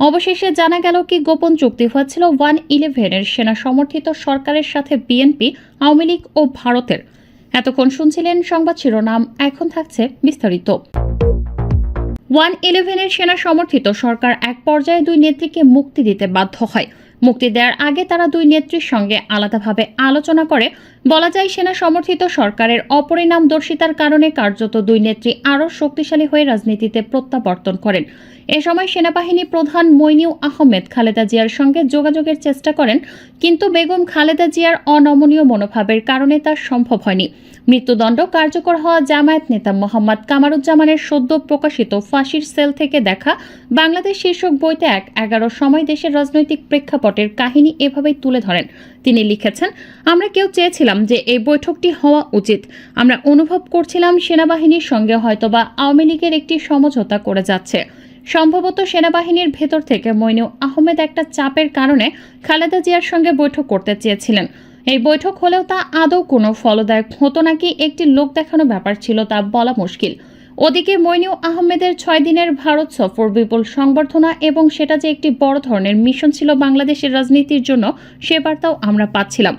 অবশেষে জানা গেল কি গোপন চুক্তি হয়েছিল 1-11-এর সেনা সমর্থিত সরকারের সাথে বিএনপি, আওয়ামী লীগ ও ভারতের। এতক্ষণ শুনছিলেন সংবাদ শিরোনাম, এখন থাকছে বিস্তারিত। 1-11-এর সেনা সমর্থিত সরকার এক পর্যায়ে দুই নেত্রীকে মুক্তি দিতে বাধ্য হয়। মুক্তি দেওয়ার আগে তারা দুই নেত্রীর সঙ্গে আলাদাভাবে আলোচনা করে। বলা যায়, সেনা সমর্থিত সরকারের অপরিণামদর্শিতার কারণে কার্যত দুই নেত্রী আরও শক্তিশালী হয়ে রাজনীতিতে প্রত্যাবর্তন করেন। এ সময় সেনাবাহিনী প্রধান মইনুল আহমেদ খালেদা জিয়ার সঙ্গে যোগাযোগের চেষ্টা করেন, কিন্তু বেগম খালেদা জিয়ার অনমনীয় মনোভাবের কারণে তা সম্ভব হয়নি। মৃত্যুদণ্ড কার্যকর হওয়া জামায়াত নেতা মোহাম্মদ কামারুজ্জামানের সদ্য প্রকাশিত ফাঁসির সেল থেকে দেখা বাংলাদেশ শীর্ষক বইতে 11 সময় দেশের রাজনৈতিক প্রেক্ষাপটের কাহিনী এভাবেই তুলে ধরেন। তিনি লিখেছেন, আমরা কেউ চেয়েছিলাম যে এই বৈঠকটি হওয়া উচিত। আমরা অনুভব করছিলাম সেনাবাহিনীর সঙ্গে হয়তোবা আওয়ামী লীগের একটি সমঝোতা করে যাচ্ছে। সম্ভবত সেনাবাহিনীর ভেতর থেকে মইনুল আহমেদ একটা চাপের কারণে খালেদা জিয়ার সঙ্গে বৈঠক করতে চেয়েছিলেন। এই বৈঠক হলেও তা আদৌ কোনো ফলদায়ক হতো নাকি একটি লোক দেখানো ব্যাপার ছিল তা বলা মুশকিল। ওদিকে মইনুল আহমেদের 6 দিনের ভারত সফর, বিপুল সংবর্ধনা এবং সেটা যে একটি বড় ধরনের মিশন ছিল বাংলাদেশের রাজনীতির জন্য, সে বার্তাও আমরা পাচ্ছিলাম।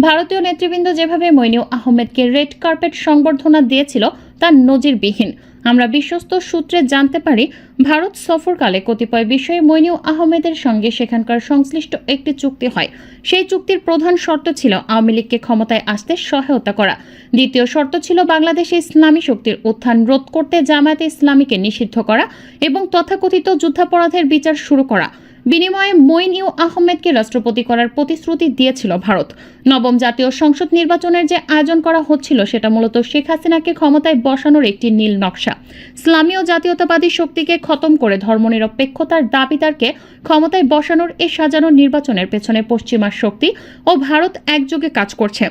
ভারতীয় নেতৃবৃন্দ যেভাবে মইনুল আহমেদকে রেড কার্পেট সংবর্ধনা দিয়েছিল তা নজিরবিহীন। আমরা বিশ্বস্ত সূত্রে জানতে পারি, ভারত সফরকালে কতিপয় বিষয়ে মইনুল আহমেদের সঙ্গে সেখানকার সংশ্লিষ্ট একটি চুক্তি হয়। সেই চুক্তির প্রধান শর্ত ছিল আওয়ামী লীগকে ক্ষমতায় আসতে সহায়তা করা। দ্বিতীয় শর্ত ছিল বাংলাদেশে ইসলামী শক্তির উত্থান রোধ করতে জামায়াতে ইসলামীকে নিষিদ্ধ করা এবং তথাকথিত যুদ্ধাপরাধের বিচার শুরু করা। বিনিময়ে মইনুল আহমেদকে রাষ্ট্রপতি করার প্রতিশ্রুতি দিয়েছিল ভারত। নবম জাতীয় সংসদ নির্বাচনের যে আয়োজন করা হচ্ছিল সেটা মূলত শেখ হাসিনাকে ক্ষমতায় বসানোর একটি নীল নকশা। ইসলামী ও জাতীয়তাবাদী শক্তিকে খতম করে ধর্মনিরপেক্ষতার দাবিদারকে ক্ষমতায় বসানোর এই সাজানো নির্বাচনের পেছনে পশ্চিমা শক্তি ও ভারত একযোগে কাজ করছে।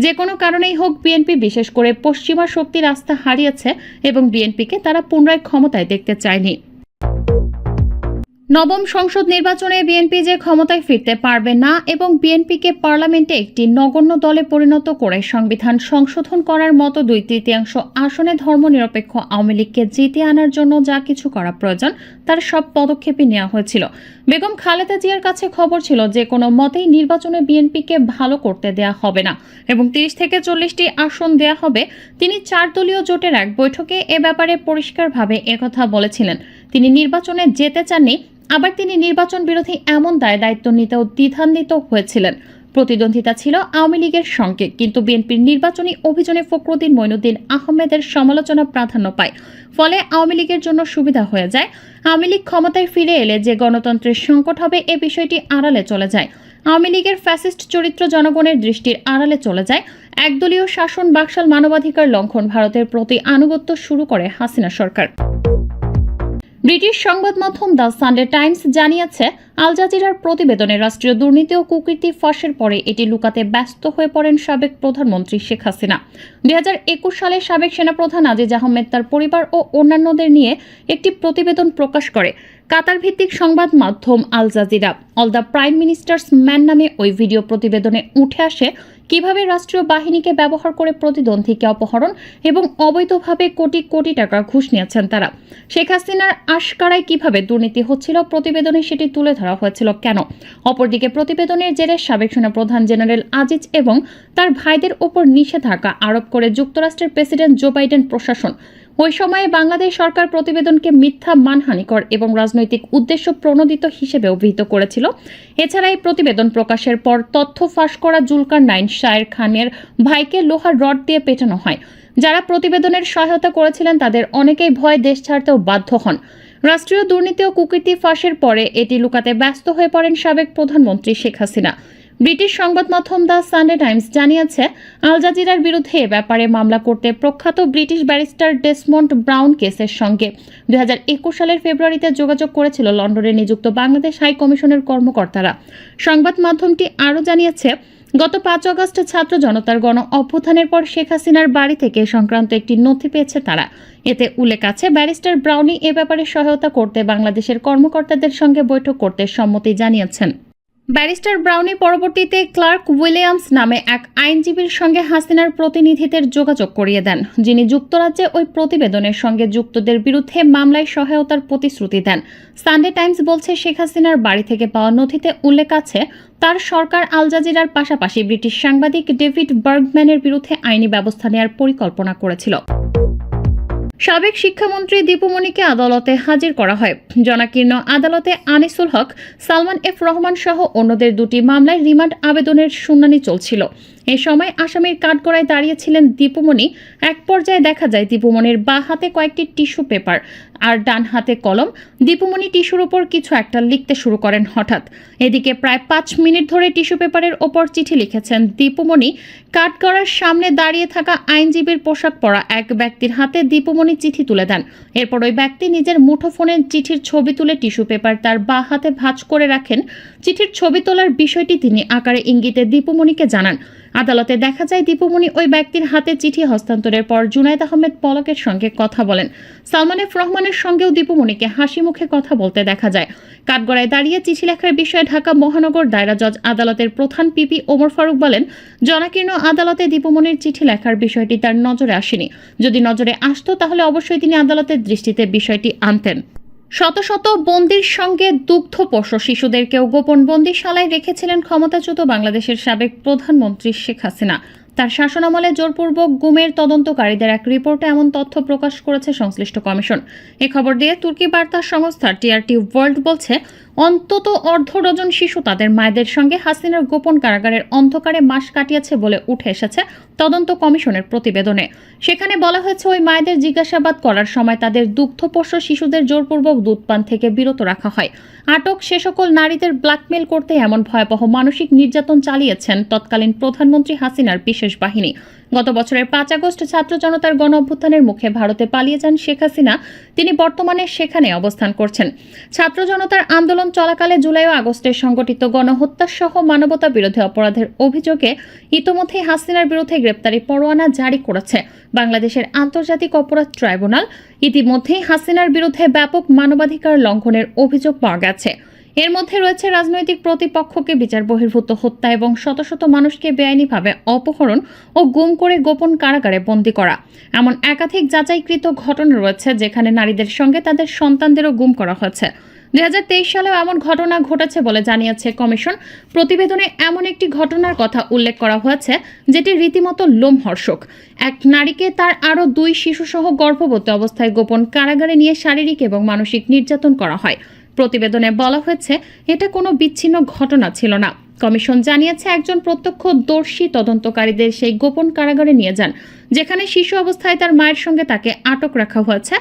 যে কোনো কারণেই হোক, বিএনপি বিশেষ করে পশ্চিমা শক্তির আস্থা হারিয়েছে এবং বিএনপিকে তারা পুনরায় ক্ষমতায় দেখতে চায়নি। নবম সংসদ নির্বাচনে বিএনপি যে ক্ষমতায় ফিরতে পারবে না এবং বিএনপিকে পার্লামেন্টে একটি নগণ্য দলে পরিণত করে সংবিধান সংশোধন করার মতো 2/3 আসনে ধর্মনিরপেক্ষ আওয়ামী লীগকে জিতে আনার জন্য যা কিছু করা প্রয়োজন তার সব পদক্ষেপই নেওয়া হয়েছিল। বেগম খালেদা জিয়ার কাছে খবর ছিল যে কোনো মতেই নির্বাচনে বিএনপিকে ভালো করতে দেয়া হবে না এবং 30 থেকে 40টি আসন দেয়া হবে। তিনি 4 দলীয় জোটের এক বৈঠকে এ ব্যাপারে পরিষ্কারভাবে একথা বলেছিলেন। তিনি নির্বাচনে যেতে চাননি, আবার তিনি নির্বাচন বিরোধী এমন দায়িত্ব নিতেও দ্বিধান্বিত হয়েছিলেন। প্রতিদ্বন্দ্বিতা ছিল আওয়ামী লীগের সঙ্গে, কিন্তু বিএনপির নির্বাচনী অভিযানে ফখরুদ্দিন মইনুদ্দিন আহমেদের সমালোচনা প্রাধান্য পায়। ফলে আওয়ামী লীগের জন্য সুবিধা হয়ে যায়। আওয়ামী লীগ ক্ষমতায় ফিরে এলে যে গণতন্ত্রের সংকট হবে এ বিষয়টি আড়ালে চলে যায়। আওয়ামী লীগের ফ্যাসিস্ট চরিত্র জনগণের দৃষ্টির আড়ালে চলে যায়। একদলীয় শাসন, বাকশাল মানবাধিকার লঙ্ঘন, ভারতের প্রতি আনুগত্য শুরু করে হাসিনা সরকার। ব্রিটিশ সংবাদ মাধ্যম দ্য সানডে টাইমস জানিয়েছে, আল জাজিরার প্রতিবেদনে রাষ্ট্রীয় দুর্নীতি ও কুকীর্তি ফাঁসের পরে এটি লুকাতে ব্যস্ত হয়ে পড়েন সাবেক প্রধানমন্ত্রী শেখ হাসিনা। 2021 সালে সাবেক সেনাপ্রধান আজিজ আহমেদ তার পরিবার ও অন্যান্যদের নিয়ে একটি প্রতিবেদন প্রকাশ করে। কাতার ভিত্তিক সংবাদ মাধ্যম Al Jazeera all the prime minister's man নামে ওই ভিডিও প্রতিবেদনে উঠে আসে কিভাবে রাষ্ট্রীয় বাহিনীকে ব্যবহার করে প্রতিদ্বন্দ্বীকে অপহরণ এবং অবৈধভাবে কোটি কোটি টাকা ঘুষ নিয়েছেন তারা। শেখ হাসিনার আশকারায় কিভাবে দুর্নীতি হচ্ছিল প্রতিবেদনে সেটি তুলে ধরা হয়েছিল কেন। অপরদিকে প্রতিবেদনের জেরে সাবেক সেনাপ্রধান জেনারেল আজিজ এবং তার ভাইদের ওপর নিষেধাজ্ঞা আরোপ করে যুক্তরাষ্ট্রের প্রেসিডেন্ট জো বাইডেন প্রশাসন। ওই সময়ে বাংলাদেশ সরকার প্রতিবেদনকে মিথ্যা, মানহানিকর এবং রাজনৈতিক উদ্দেশ্য প্রণোদিত হিসেবে অভিহিত করেছিল। এছাড়া এই প্রতিবেদন প্রকাশের পর তথ্য ফাঁস করা জুলকার নাইন শায়ের খানের ভাইকে লোহার রড দিয়ে পেটানো হয়। যারা প্রতিবেদনের সহায়তা করেছিলেন তাদের অনেকেই ভয়ে দেশ ছাড়তেও বাধ্য হন। রাষ্ট্রীয় দুর্নীতি ও কুকীর্তি ফাঁসের পরে এটি লুকাতে ব্যস্ত হয়ে পড়েন সাবেক প্রধানমন্ত্রী শেখ হাসিনা। ব্রিটিশ সংবাদ মাধ্যম দ্য সানডে টাইমস জানিয়েছে, আল জাজিরার বিরুদ্ধে এ ব্যাপারে মামলা করতে প্রখ্যাত ব্রিটিশ ব্যারিস্টার ডেসমন্ড ব্রাউন কেসের সঙ্গে 2021 সালের ফেব্রুয়ারিতে যোগাযোগ করেছিল লন্ডনে নিযুক্ত বাংলাদেশ হাই কমিশনের কর্মকর্তারা। সংবাদ মাধ্যমটি আরও জানিয়েছে, গত 5 আগস্ট ছাত্র জনতার গণ অভ্যুত্থানের পর শেখ হাসিনার বাড়ি থেকে সংক্রান্ত একটি নথি পেয়েছে তারা। এতে উল্লেখ আছে, ব্যারিস্টার ব্রাউনি এ ব্যাপারে সহায়তা করতে বাংলাদেশের কর্মকর্তাদের সঙ্গে বৈঠক করতে সম্মতি জানিয়েছেন। ব্যারিস্টার ব্রাউনি পরবর্তীতে ক্লার্ক উইলিয়ামস নামে এক আইনজীবীর সঙ্গে হাসিনার প্রতিনিধিদের যোগাযোগ করিয়ে দেন, যিনি যুক্তরাজ্যে ওই প্রতিবেদনের সঙ্গে যুক্তদের বিরুদ্ধে মামলায় সহায়তার প্রতিশ্রুতি দেন। সানডে টাইমস বলছে, শেখ হাসিনার বাড়ি থেকে পাওয়া নথিতে উল্লেখ আছে তার সরকার আল জাজিরার পাশাপাশি ব্রিটিশ সাংবাদিক ডেভিড বার্গম্যানের বিরুদ্ধে আইনি ব্যবস্থা নেওয়ার পরিকল্পনা করেছিল। সাবেক শিক্ষামন্ত্রী দীপুমণিকে আদালতে হাজির করা হয়। জনাকীর্ণ আদালতে আনিসুল হক, সালমান এফ রহমান সহ অন্যদের দুটি মামলায় রিমান্ড আবেদনের শুনানি চলছিল। এ সময় আসামির কাঠগড়ায় দাঁড়িয়েছিলেন দীপুমণি। এক পর্যায়ে দেখা যায় দীপুমণির বাঁ হাতে কয়েকটি টিস্যু পেপার আর ডান হাতে কলম। দীপুমণি টিস্যুর ওপর কিছু একটা লিখতে শুরু করেন হঠাৎ। এদিকে প্রায় 5 মিনিট ধরে টিস্যু পেপারের ওপর চিঠি লিখেছেন দীপুমণি। কাঠগড়ার সামনে দাঁড়িয়ে থাকা আইনজীবীর পোশাক পরা এক ব্যক্তির হাতে দীপুমণি চিঠি তুলে দেন। এরপর ওই ব্যক্তি নিজের মুঠোফোনে চিঠির ছবি তুলে টিস্যু পেপার তার বাঁ হাতে ভাঁজ করে রাখেন। চিঠির ছবি তোলার বিষয়টি তিনি আকারে ইঙ্গিতে দীপুমণিকে জানান। আদালতে দেখা যায় দীপুমণি ওই ব্যক্তির হাতে চিঠি হস্তান্তরের পর জুনায়েদ আহমেদ পলকের সঙ্গে কথা বলেন। সালমান এফ রহমানের সঙ্গেও দীপুমণিকে হাসি মুখে কথা বলতে দেখা যায়। কাঠগড়ায় দাঁড়িয়ে চিঠি লেখার বিষয়ে ঢাকা মহানগর দায়রা জজ আদালতের প্রধান পিপি ওমর ফারুক বলেন, জনাকীর্ণ আদালতে দীপুমণির চিঠি লেখার বিষয়টি তার নজরে আসেনি। যদি নজরে আসতো তাহলে অবশ্যই তিনি আদালতের দৃষ্টিতে বিষয়টি আনতেন। শত শত বন্দির সঙ্গে দুগ্ধপোষ্য শিশুদেরকেও গোপন বন্দিশালায় রেখেছিলেন ক্ষমতাচ্যুত বাংলাদেশের সাবেক প্রধানমন্ত্রী শেখ হাসিনা। তার শাসনামলে জোরপূর্বক গুমের তদন্তকারীদের এক রিপোর্টে এমন তথ্য প্রকাশ করেছে সংশ্লিষ্ট কমিশন। এ খবর দিয়ে তুর্কি বার্তা সংস্থা টিআরটি ওয়ার্ল্ড বলছে, অন্তত অর্ধ ডজন শিশু তাদের মায়েদের সঙ্গে হাসিনার গোপন কারাগারের অন্ধকারে মাস কাটিয়েছে বলে উঠে এসেছে তদন্ত কমিশনের প্রতিবেদনে। সেখানে বলা হয়েছে, ওই মায়েদের জিজ্ঞাসাবাদ করার সময় তাদের দুগ্ধপোষ্য শিশুদের জোরপূর্বক দুধপান থেকে বিরত রাখা হয়। আটক সে সকল নারীদের ব্ল্যাকমেল করতে এমন ভয়াবহ মানসিক নির্যাতন চালিয়েছেন তৎকালীন প্রধানমন্ত্রী হাসিনার বিশেষ বাহিনী। গত বছরের 5 আগস্ট ছাত্র জনতার গণ অভ্যুত্থানের মুখে ভারতে পালিয়ে যান শেখ হাসিনা। তিনি বর্তমানে সেখানে অবস্থান করছেন। ছাত্র জনতার আন্দোলন চলাকালে জুলাই ও আগস্টে সংগঠিত গণহত্যা সহ মানবতা বিরোধী অপরাধের অভিযোগে ইতোমধ্যেই হাসিনার বিরুদ্ধে গ্রেপ্তারি পরোয়ানা জারি করেছে বাংলাদেশের আন্তর্জাতিক অপরাধ ট্রাইব্যুনাল। ইতিমধ্যেই হাসিনার বিরুদ্ধে ব্যাপক মানবাধিকার লঙ্ঘনের অভিযোগ পাওয়া গেছে। এর মধ্যে রয়েছে রাজনৈতিক প্রতিপক্ষকে বিচার বহির্ভূত হত্যা এবং শত শত মানুষকে বেআইনিভাবে অপহরণ ও গুম করে গোপন কারাগারে বন্দী করা। এমন একাধিক যাচাইকৃত ঘটনা রয়েছে যেখানে নারীদের সঙ্গে তাদের সন্তানদেরও গুম করা হয়েছে। 2023 সালেও এমন ঘটনা ঘটেছে বলে জানিয়েছে কমিশন। প্রতিবেদনে এমন একটি ঘটনার কথা উল্লেখ করা হয়েছে যেটি রীতিমতো লোমহর্ষক। এক নারীকে তার আরও 2 শিশুসহ গর্ভবতী অবস্থায় গোপন কারাগারে নিয়ে শারীরিক এবং মানসিক নির্যাতন করা হয়। প্রতিবেদনে বলা হয়েছে, এটা কোনো বিচ্ছিন্ন ঘটনা ছিল না। কমিশন জানিয়েছে, একজন প্রত্যক্ষদর্শী তদন্তকারীদের সেই গোপন কারাগারে নিয়ে যান যেখানে শিশু অবস্থায় তার মায়ের সঙ্গে তাকে আটক রাখা হয়েছে।